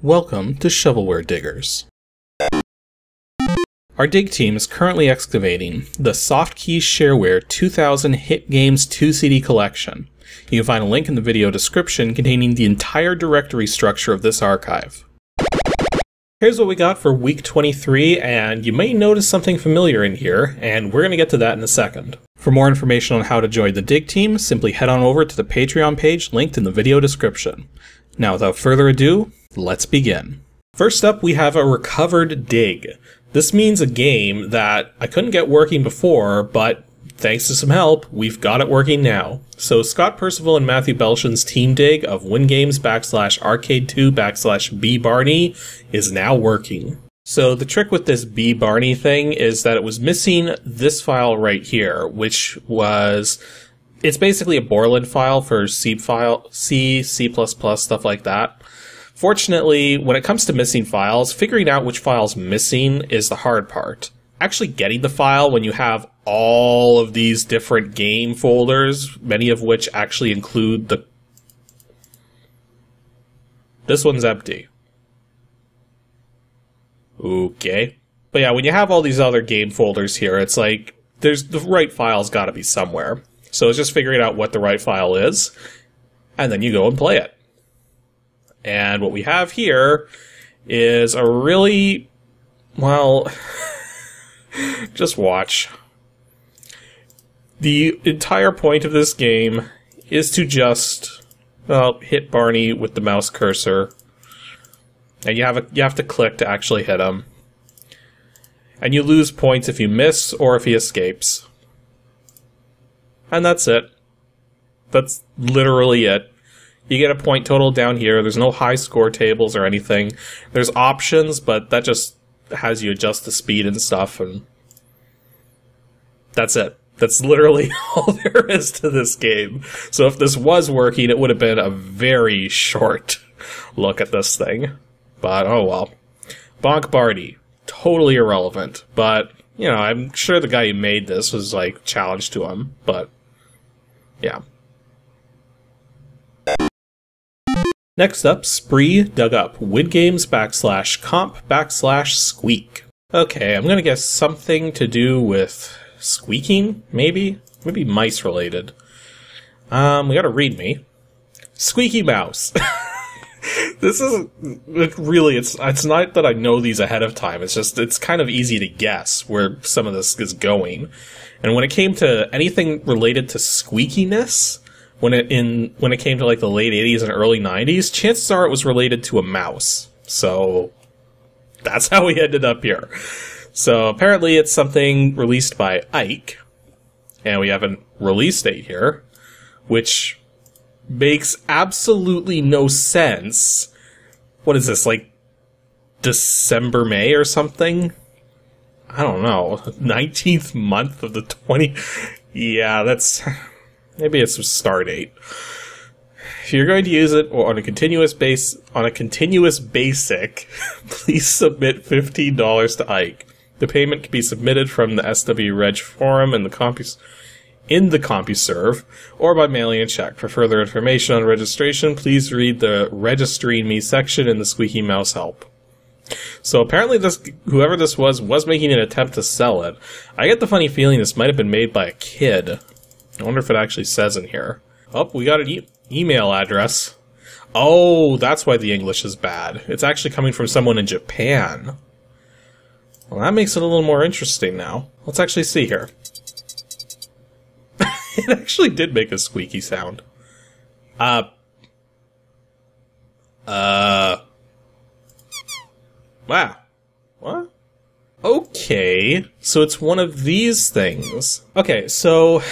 Welcome to Shovelware Diggers. Our dig team is currently excavating the Softkey Shareware 2000 Hit Games 2 CD collection. You can find a link in the video description containing the entire directory structure of this archive. Here's what we got for week 23, and you may notice something familiar in here, and we're going to get to that in a second. For more information on how to join the dig team, simply head on over to the Patreon page linked in the video description. Now without further ado, let's begin. First up, we have a recovered dig. This means a game that I couldn't get working before, but thanks to some help, we've got it working now. So Scott Percival and Matthew Belshin's team dig of WINGAMES /arcade2 /BBARNEY is now working. So the trick with this BBARNEY thing is that it was missing this file right here, which was... It's basically a Borland file for C, C++, stuff like that. Fortunately, when it comes to missing files, figuring out which file's missing is the hard part. Actually getting the file when you have all of these different game folders, many of which actually include the... This one's empty. Okay. But yeah, when you have all these other game folders here, it's like, the right file's gotta be somewhere. So it's just figuring out what the right file is, and then you go and play it. And what we have here is a really, well, just watch. The entire point of this game is to just, well, hit Barney with the mouse cursor. And you have to click to actually hit him. And you lose points if you miss or if he escapes. And that's it. That's literally it. You get a point total down here. There's no high score tables or anything. There's options, but that just has you adjust the speed and stuff, and that's it. That's literally all there is to this game. So if this was working, it would have been a very short look at this thing. But oh well. Bonk Barney. Totally irrelevant. But, you know, I'm sure the guy who made this was, like, challenged to him. But, yeah. Next up, Spree dug up WINGAMES /comp /SQUEAK. Okay, I'm gonna guess something to do with squeaking, maybe? Maybe mice related. We got a readme. Squeaky mouse. This is really, it's not that I know these ahead of time, it's just, it's kind of easy to guess where some of this is going. And when it came to anything related to squeakiness, when it came to like the late 80s and early 90s, chances are it was related to a mouse. So that's how we ended up here. So apparently it's something released by Ike, and we have a release date here, which makes absolutely no sense. What is this, like December, May or something? I don't know. 19th month of the 20... Yeah, that's... Maybe it's a start date. If you're going to use it on a continuous basic, please submit $15 to Ike. The payment can be submitted from the SWReg forum in the CompuServe, or by mailing a check. For further information on registration, please read the Registering Me section in the Squeaky Mouse help. So apparently whoever this was making an attempt to sell it. I get the funny feeling this might have been made by a kid. I wonder if it actually says in here. Oh, we got an email address. Oh, that's why the English is bad. It's actually coming from someone in Japan. Well, that makes it a little more interesting now. Let's actually see here. It actually did make a squeaky sound. Wow. What? Okay, so it's one of these things. Okay, so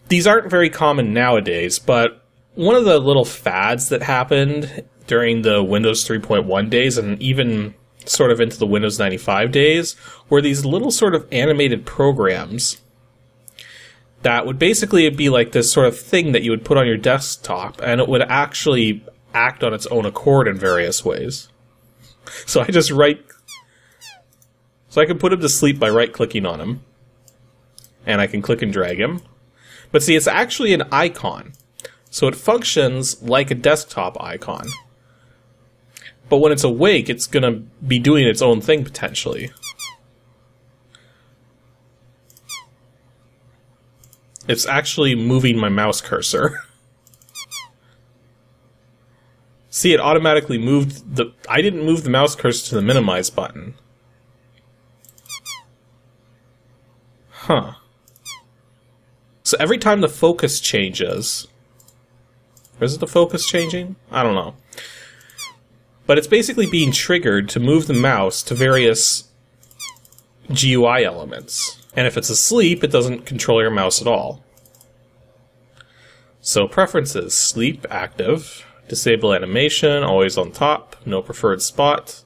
these aren't very common nowadays, but one of the little fads that happened during the Windows 3.1 days and even sort of into the Windows 95 days were these little sort of animated programs that would basically be like this sort of thing that you would put on your desktop, and it would actually act on its own accord in various ways. So I just so I can put him to sleep by right-clicking on him, and I can click and drag him. But see, it's actually an icon, so it functions like a desktop icon. But when it's awake, it's going to be doing its own thing, potentially. It's actually moving my mouse cursor. See, it automatically moved the... I didn't move the mouse cursor to the minimize button. Huh. So every time the focus changes... Is it the focus changing? I don't know. But it's basically being triggered to move the mouse to various GUI elements. And if it's asleep, it doesn't control your mouse at all. So preferences, sleep, active, disable animation, always on top, no preferred spot.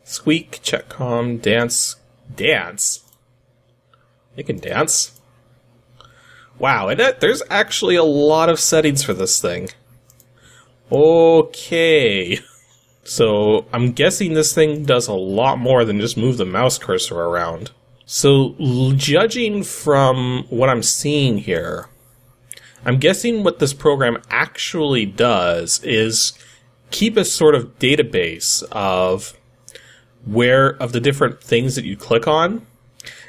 Squeak, check comm, dance. Dance? You can dance? Wow, and there's actually a lot of settings for this thing. Okay. So, I'm guessing this thing does a lot more than just move the mouse cursor around. So, judging from what I'm seeing here, I'm guessing what this program actually does is keep a sort of database of the different things that you click on,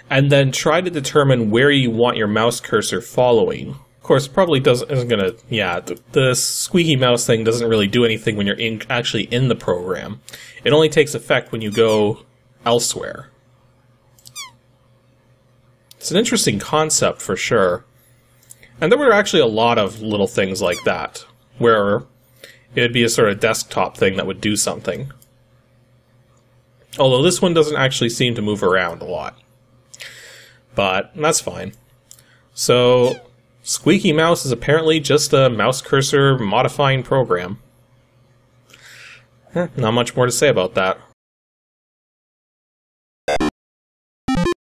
and then try to determine where you want your mouse cursor following. Of course, it probably isn't gonna, yeah, the squeaky mouse thing doesn't really do anything when you're actually in the program. It only takes effect when you go elsewhere. It's an interesting concept for sure. And there were actually a lot of little things like that, where it would be a sort of desktop thing that would do something. Although this one doesn't actually seem to move around a lot. But that's fine. So, Squeaky Mouse is apparently just a mouse cursor modifying program. Not much more to say about that.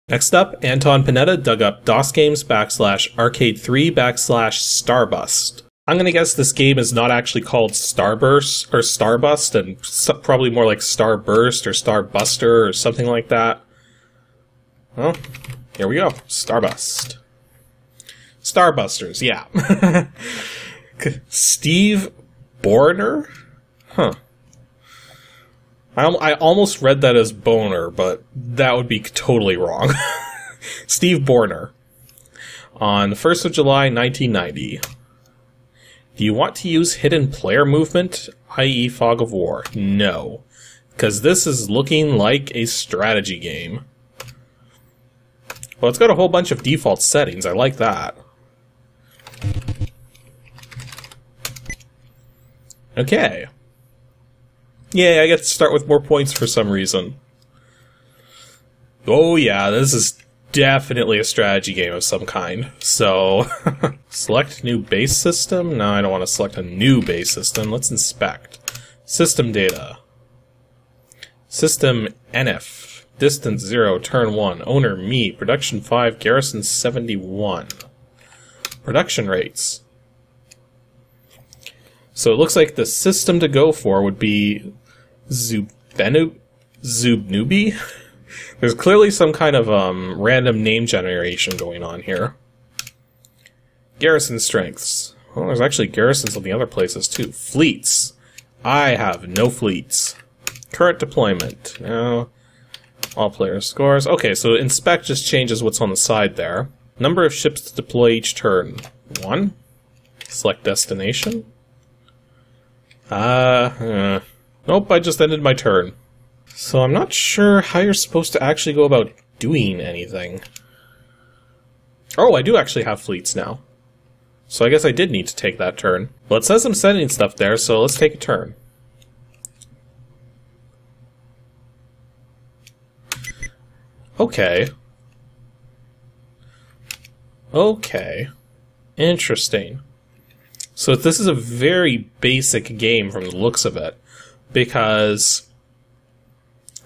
Next up, Anton Panetta dug up DOSGAMES /Arcade3 /STARBUST. I'm gonna guess this game is not actually called Starburst or STARBUST, and probably more like Starburst or Starbuster or something like that. Well, here we go. Starbust. Starbusters, yeah. Steve Borner? Huh. I almost read that as Boner, but that would be totally wrong. Steve Borner. On the 1st of July, 1990. Do you want to use hidden player movement, i.e. Fog of War? No. Because this is looking like a strategy game. Well, it's got a whole bunch of default settings. I like that. Okay. Yeah, I get to start with more points for some reason. Oh yeah, this is definitely a strategy game of some kind. So, select new base system? No, I don't want to select a new base system. Let's inspect. System data. System NF. Distance 0, turn 1. Owner me. Production 5, garrison 71. Production rates. So it looks like the system to go for would be Zubnubi? There's clearly some kind of random name generation going on here. Garrison strengths. Well, there's actually garrisons in the other places too. Fleets. I have no fleets. Current deployment. No. All player scores. Okay, so inspect just changes what's on the side there. Number of ships to deploy each turn. 1. Select destination. Nope, I just ended my turn. So I'm not sure how you're supposed to actually go about doing anything. Oh, I do actually have fleets now. So I guess I did need to take that turn. Well, it says I'm sending stuff there, so let's take a turn. Okay. Okay. Interesting. So this is a very basic game from the looks of it, because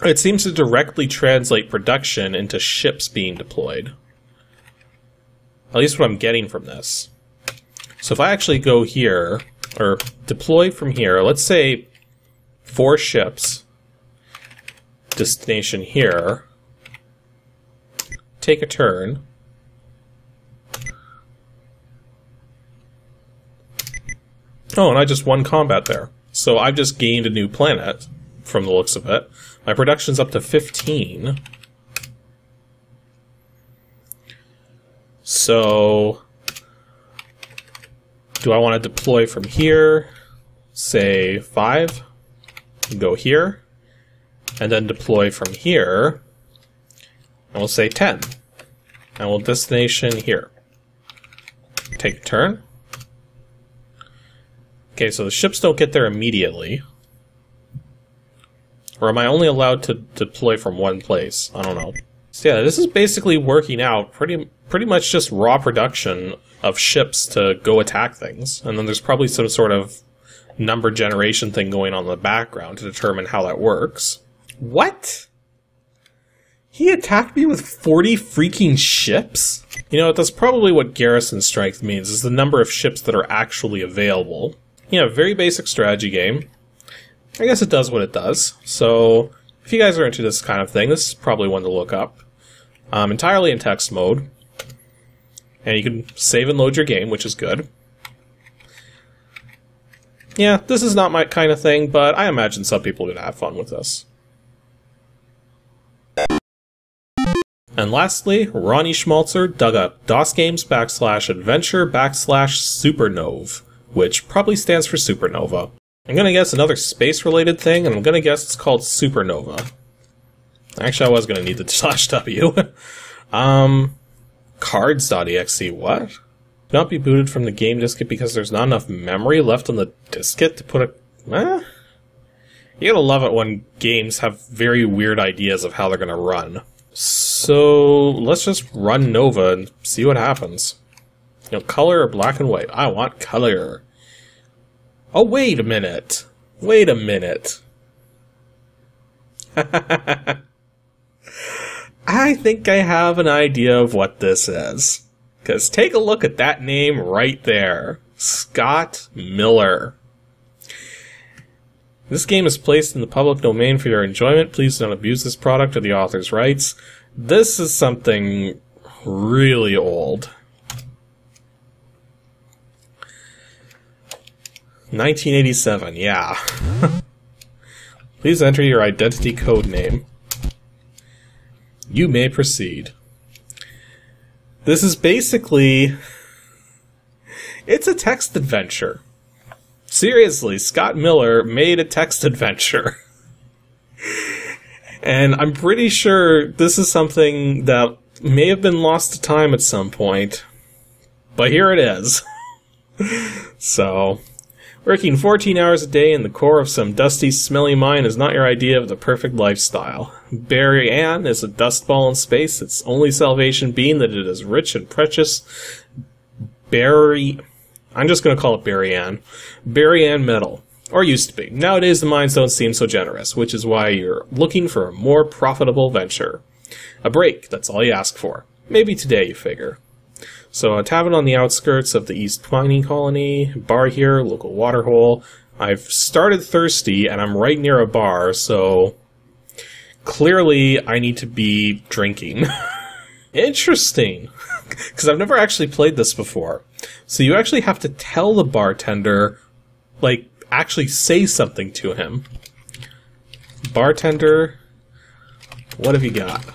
it seems to directly translate production into ships being deployed. At least what I'm getting from this. So if I actually go here, or deploy from here, let's say 4 ships, destination here, take a turn, Oh, and I just won combat there. So I've just gained a new planet, from the looks of it. My production's up to 15. So, do I want to deploy from here? Say 5. Go here. And then deploy from here. And we'll say 10. And we'll destination here. Take a turn. Okay, so the ships don't get there immediately. Or am I only allowed to deploy from one place? I don't know. So yeah, this is basically working out pretty much just raw production of ships to go attack things. And then there's probably some sort of number generation thing going on in the background to determine how that works. What? He attacked me with 40 freaking ships? You know, that's probably what garrison strength means, is the number of ships that are actually available. Yeah, very basic strategy game. I guess it does what it does. So, if you guys are into this kind of thing, this is probably one to look up. Entirely in text mode. And you can save and load your game, which is good. Yeah, this is not my kind of thing, but I imagine some people are going to have fun with this. And lastly, Ronnie Schmalzer dug up DOSGAMES /adventure /SUPERNOV, which probably stands for supernova. I'm gonna guess another space-related thing, and I'm gonna guess it's called supernova. Actually, I was gonna need the /w. Cards.exe, what? Not be booted from the game diskette because there's not enough memory left on the diskette to put a... You gotta love it when games have very weird ideas of how they're gonna run. So, let's just run Nova and see what happens. You know, color or black and white? I want color. Oh, wait a minute. Wait a minute. I think I have an idea of what this is. Because take a look at that name right there. Scott Miller. This game is placed in the public domain for your enjoyment. Please don't abuse this product or the author's rights. This is something really old. 1987, yeah. Please enter your identity code name. You may proceed. This is basically... It's a text adventure. Seriously, Scott Miller made a text adventure. And I'm pretty sure this is something that may have been lost to time at some point. But here it is. So, working 14 hours a day in the core of some dusty, smelly mine is not your idea of the perfect lifestyle. Barry Ann is a dust ball in space, its only salvation being that it is rich and precious. I'm just going to call it Barry Ann. Barry Ann metal. Or used to be. Nowadays the mines don't seem so generous, which is why you're looking for a more profitable venture. A break, that's all you ask for. Maybe today, you figure. So a tavern on the outskirts of the East Twining colony, bar here, local waterhole. I've started thirsty and I'm right near a bar, so clearly I need to be drinking. Interesting. Because I've never actually played this before. So you actually have to tell the bartender, like, actually say something to him. Bartender, what have you got?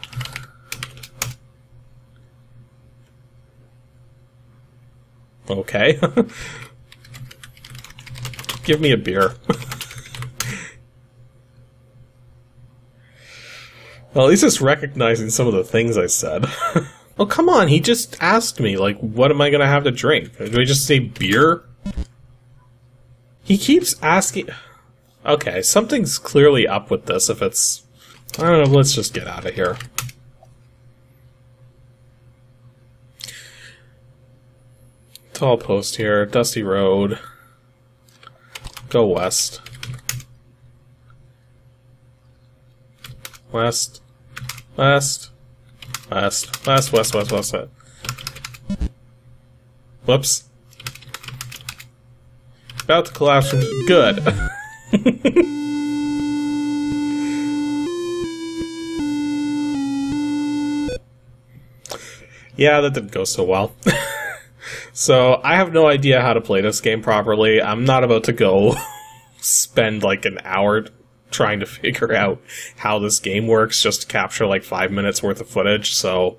Okay. Give me a beer. Well, at least it's recognizing some of the things I said. Oh, come on, he just asked me, like, what am I gonna have to drink? Do I just say beer? He keeps asking... Okay, something's clearly up with this if it's... I don't know, let's just get out of here. Tall post here, dusty road. Go west. West. West. West. West, west, west, west, west. Whoops. About to collapse. Good. Yeah, that didn't go so well. So I have no idea how to play this game properly. I'm not about to go spend like an hour trying to figure out how this game works just to capture like 5 minutes worth of footage. So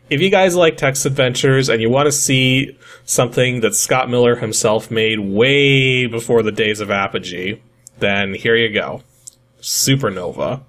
if you guys like text adventures and you want to see something that Scott Miller himself made way before the days of Apogee, then here you go. Supernova.